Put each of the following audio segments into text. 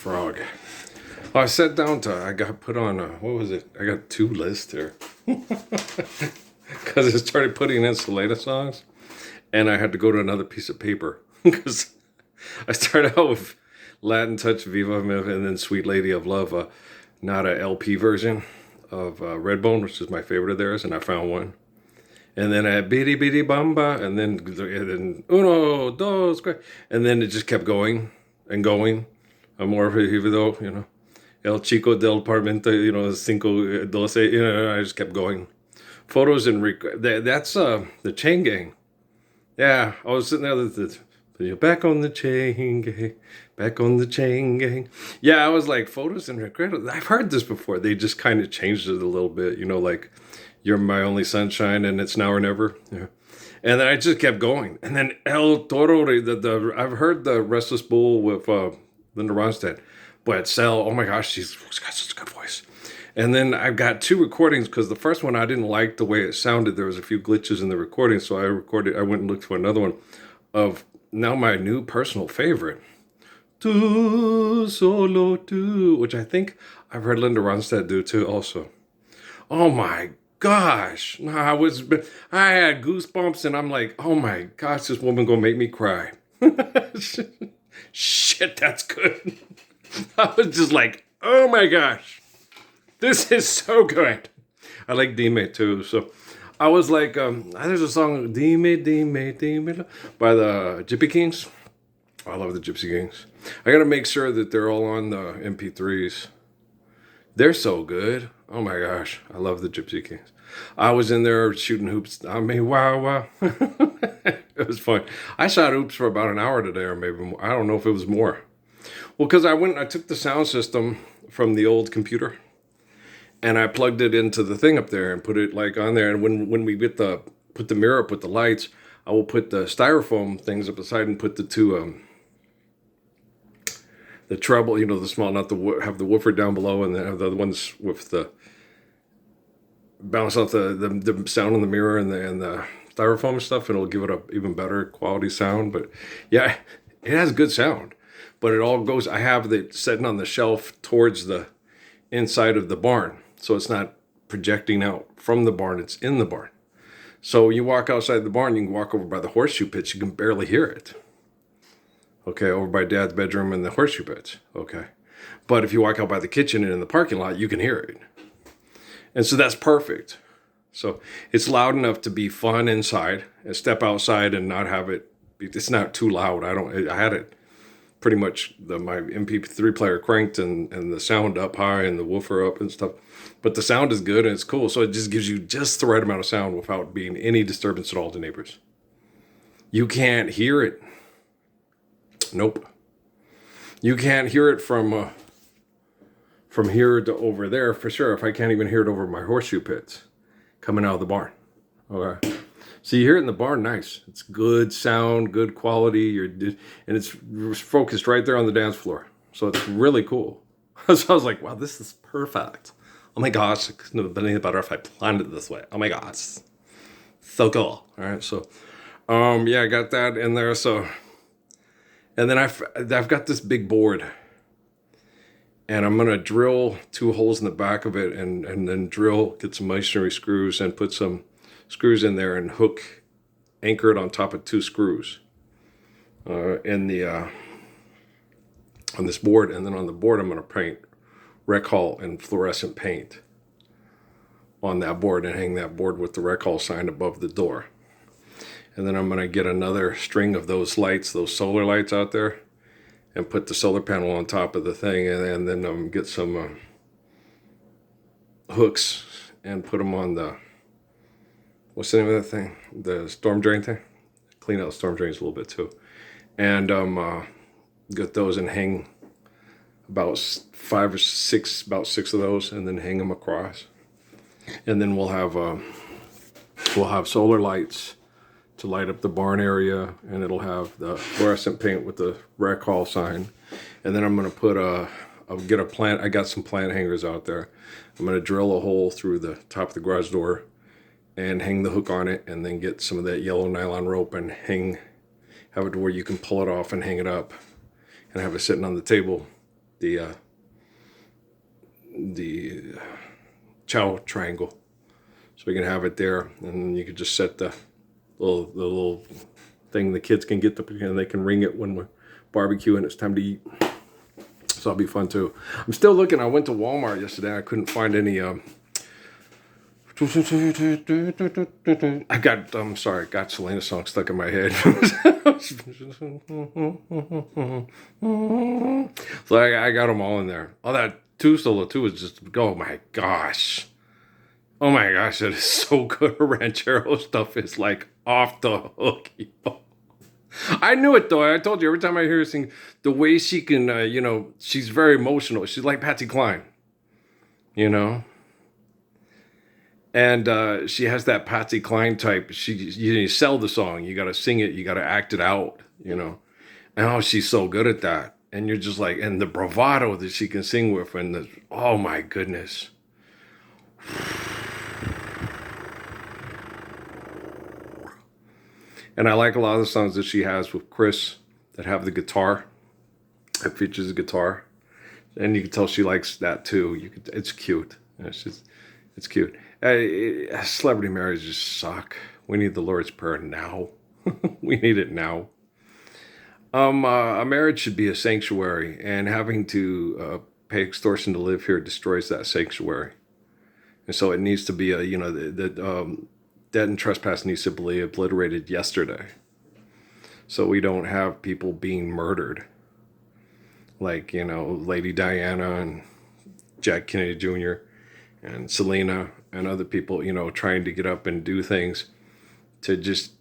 frog. Oh, I sat down I got put on, what was it? I got 2 lists here. Because I started putting in Selena songs. And I had to go to another piece of paper. Because I started out with Latin Touch, Viva Me, and then Sweet Lady of Love. Not a LP version of Redbone, which is my favorite of theirs. And I found one. And then I had Bitty Bitty Bamba. And then Uno, Dos, and then it just kept going and going. Amor Vivido, you know. El Chico del Parmento, you know, Cinco Doce, you know, I just kept going. Photos and that's the Chain Gang. Yeah, I was sitting there, back on the Chain Gang, back on the Chain Gang. Yeah, I was like, photos and regret. I've heard this before. They just kind of changed it a little bit, you know, like, you're my only sunshine and it's now or never. Yeah. And then I just kept going. And then El Toro, I've heard the Restless Bull with Linda Ronstadt. But Sel, oh my gosh, she's got such a good voice. And then I've got 2 recordings because the first one I didn't like the way it sounded. There was a few glitches in the recording, so I went and looked for another one of now my new personal favorite. Tu solo tu, which I think I've heard Linda Ronstadt do too also. Oh my gosh. I had goosebumps and I'm like, oh my gosh, this woman gonna make me cry. Shit, that's good. I was just like, oh my gosh, this is so good. I like Dime too. So I was like, there's a song, Dime, Dime, Dime, by the Gypsy Kings. I love the Gypsy Kings. I got to make sure that they're all on the MP3s. They're so good. Oh my gosh, I love the Gypsy Kings. I was in there shooting hoops. I mean, wow. It was fun. I shot hoops for about an hour today or maybe more. I don't know if it was more. Well, because I took the sound system from the old computer and I plugged it into the thing up there and put it like on there. And when we put the mirror up with the lights, I will put the styrofoam things up the side and put the 2, the treble, you know, the small, not have the woofer down below and then have the other ones with the bounce off the sound in the mirror and the styrofoam and stuff. And it'll give it a even better quality sound. But yeah, it has good sound. But it all goes, I have it sitting on the shelf towards the inside of the barn. So it's not projecting out from the barn, it's in the barn. So you walk outside the barn, you can walk over by the horseshoe pits, you can barely hear it. Okay, over by Dad's bedroom and the horseshoe pits. Okay. But if you walk out by the kitchen and in the parking lot, you can hear it. And so that's perfect. So it's loud enough to be fun inside and step outside and not have it, it's not too loud. I had it pretty much my MP3 player cranked and the sound up high and the woofer up and stuff. But the sound is good and it's cool. So it just gives you just the right amount of sound without being any disturbance at all to neighbors. You can't hear it. Nope. You can't hear it from here to over there for sure. If I can't even hear it over my horseshoe pits coming out of the barn. Okay. So you hear it in the barn, nice. It's good sound, good quality. And it's focused right there on the dance floor. So it's really cool. So I was like, wow, this is perfect. Oh my gosh, it couldn't have been any better if I planned it this way. Oh my gosh. So cool. All right, so, yeah, I got that in there. So, and then I've got this big board. And I'm going to drill 2 holes in the back of it and then get some masonry screws and put some screws in there and anchor it on top of 2 screws on this board. And then on the board, I'm going to paint Rec Hall and fluorescent paint on that board and hang that board with the Rec Hall sign above the door. And then I'm going to get another string of those lights, those solar lights out there, and put the solar panel on top of the thing, and then get some hooks and put them on what's the name of that thing? The storm drain thing? Clean out the storm drains a little bit too. And get those and hang about 5 or 6, about 6 of those, and then hang them across. And then we'll have solar lights to light up the barn area, and it'll have the fluorescent paint with the Rec Hall sign. And then I'm going to get a plant. I got some plant hangers out there. I'm going to drill a hole through the top of the garage door and hang the hook on it, and then get some of that yellow nylon rope and have it to where you can pull it off and hang it up and have it sitting on the table, the chow triangle, so we can have it there, and you could just set the little thing the kids can get and they can ring it when we're barbecuing. It's time to eat, so that'll be fun too. I'm still looking. I went to Walmart yesterday. I couldn't find any. I got Selena's song stuck in my head. So I got them all in there. Oh, that two solo too is just, oh my gosh. Oh my gosh, that is so good. Ranchero stuff is like off the hook. I knew it though. I told you, every time I hear her sing, the way she can, she's very emotional. She's like Patsy Cline, And she has that Patsy Cline type. You sell the song, you got to sing it, you got to act it out, And oh, she's so good at that. And you're just like, and the bravado that she can sing with, and oh my goodness. And I like a lot of the songs that she has with Chris that have the guitar, that features the guitar. And you can tell she likes that too. It's cute. It's cute. Celebrity marriages suck. We need the Lord's Prayer now. We need it now. A marriage should be a sanctuary, and having to pay extortion to live here destroys that sanctuary. And so it needs to be debt and trespass needs to be obliterated yesterday, so we don't have people being murdered, like Lady Diana and Jack Kennedy Jr. and Selena and other people, trying to get up and do things to just,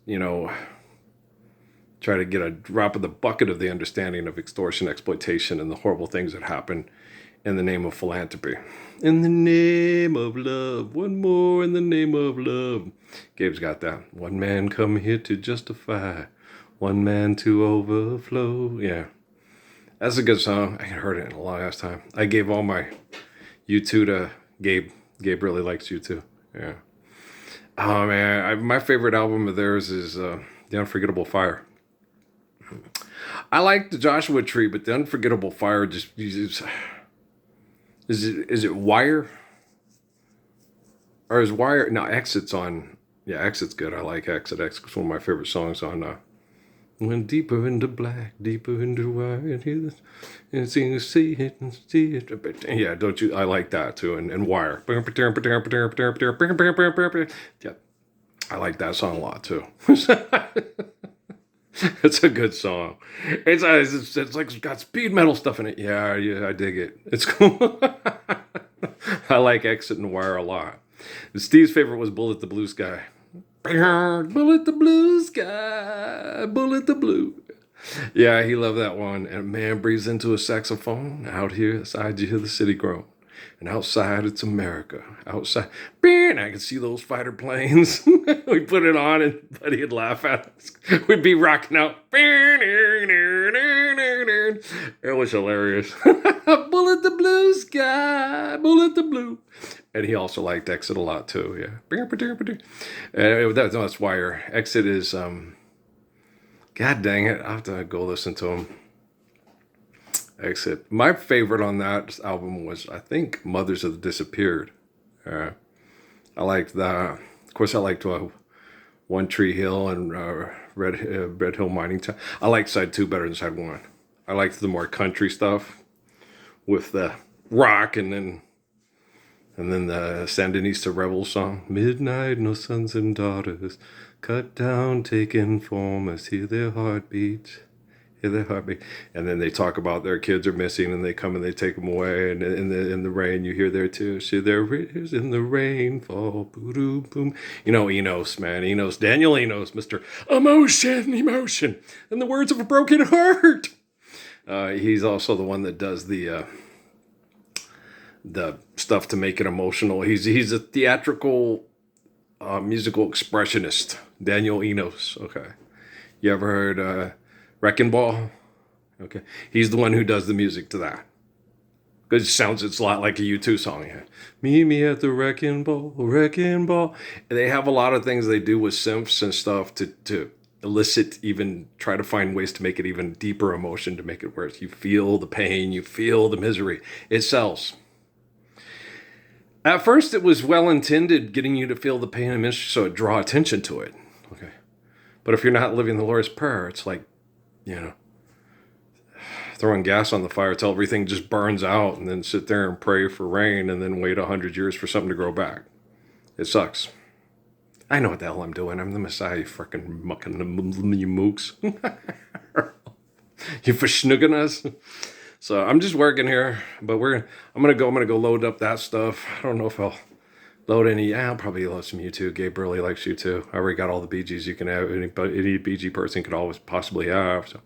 try to get a drop of the bucket of the understanding of extortion, exploitation, and the horrible things that happen in the name of philanthropy. In the name of love, one more in the name of love. Gabe's got that. One man come here to justify, one man to overflow. Yeah, that's a good song. I heard it in a long ass time. I gave all my U2 to Gabe. Gabe really likes U2. Yeah. Oh man, my favorite album of theirs is The Unforgettable Fire. I like the Joshua Tree, but The Unforgettable Fire just is it Wire? Or is Wire? No, Exit's on. Yeah, Exit's good. I like Exit. Exit's one of my favorite songs on. Went deeper into black, deeper into white, and see it and see it. Yeah, don't you? I like that too. And Wire. Yeah, I like that song a lot too. It's a good song. It's like it's got speed metal stuff in it. Yeah, I dig it. It's cool. I like Exit and Wire a lot. Steve's favorite was Bullet the Blue Sky. Bullet the blue sky, bullet the blue. Yeah, he loved that one. And a man breathes into a saxophone. Out here outside you hear the city groan. And outside it's America. Outside, and I can see those fighter planes. We put it on and Buddy would laugh at us. We'd be rocking out. It was hilarious. Bullet the blue sky, bullet the blue. And he also liked Exit a lot too. Yeah. That's Wire. Exit is, God dang it. I'll have to go listen to him. Exit. My favorite on that album was, I think, Mothers of the Disappeared. I liked that. Of course, I liked One Tree Hill and Red Hill Mining Town. I liked side 2 better than side 1. I liked the more country stuff with the rock and then the Sandinista Rebel song. Midnight, no sons and daughters, cut down, taken form, hear their heartbeat. And then they talk about their kids are missing, and they come and they take them away. And in the rain, you hear there too. See, there is in the rainfall. Boom, boom. Enos, man. Enos. Daniel Enos, Mr. Emotion. And the words of a broken heart. He's also the one that does the stuff to make it emotional. He's a theatrical musical expressionist. Daniel Enos. Okay. You ever heard Wrecking Ball? Okay. He's the one who does the music to that. Because it's a lot like a U2 song. Yeah. Meet me at the Wrecking Ball. And they have a lot of things they do with synths and stuff to elicit, even try to find ways to make it even deeper emotion, to make it where you feel the pain, you feel the misery. It sells. At first, it was well intended, getting you to feel the pain and misery, so it draw attention to it. Okay, but if you're not living the Lord's Prayer, it's like, you know, throwing gas on the fire till everything just burns out, and then sit there and pray for rain, and then wait 100 years for something to grow back. It sucks. I know what the hell I'm doing. I'm the Messiah, you freaking mucking you mooks. You verschnuggen us. So I'm just working here, but I'm gonna go load up that stuff. I don't know if I'll load any. Yeah, I'll probably load some U2. Gabe really likes U2. I already got all the BGs you can have. Any BG person could always possibly have. So,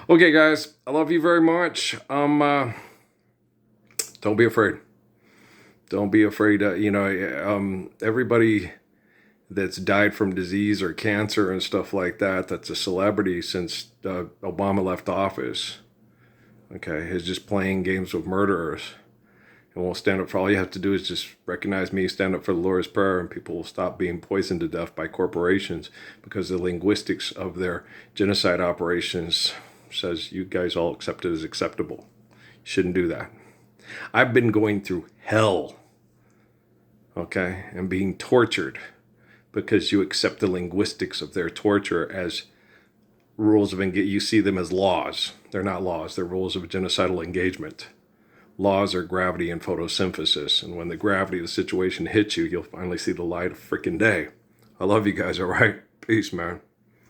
okay, guys, I love you very much. Don't be afraid. Don't be afraid. Everybody that's died from disease or cancer and stuff like that, that's a celebrity since Obama left office. Okay, is just playing games with murderers, and won't stand up for. All you have to do is just recognize me, stand up for the Lord's Prayer, and people will stop being poisoned to death by corporations, because the linguistics of their genocide operations says you guys all accept it as acceptable. You shouldn't do that. I've been going through hell, okay, and being tortured because you accept the linguistics of their torture as rules of engagement. You see them as laws. They're not laws. They're rules of genocidal engagement. Laws are gravity and photosynthesis. And when the gravity of the situation hits you, you'll finally see the light of freaking day. I love you guys, all right? Peace, man.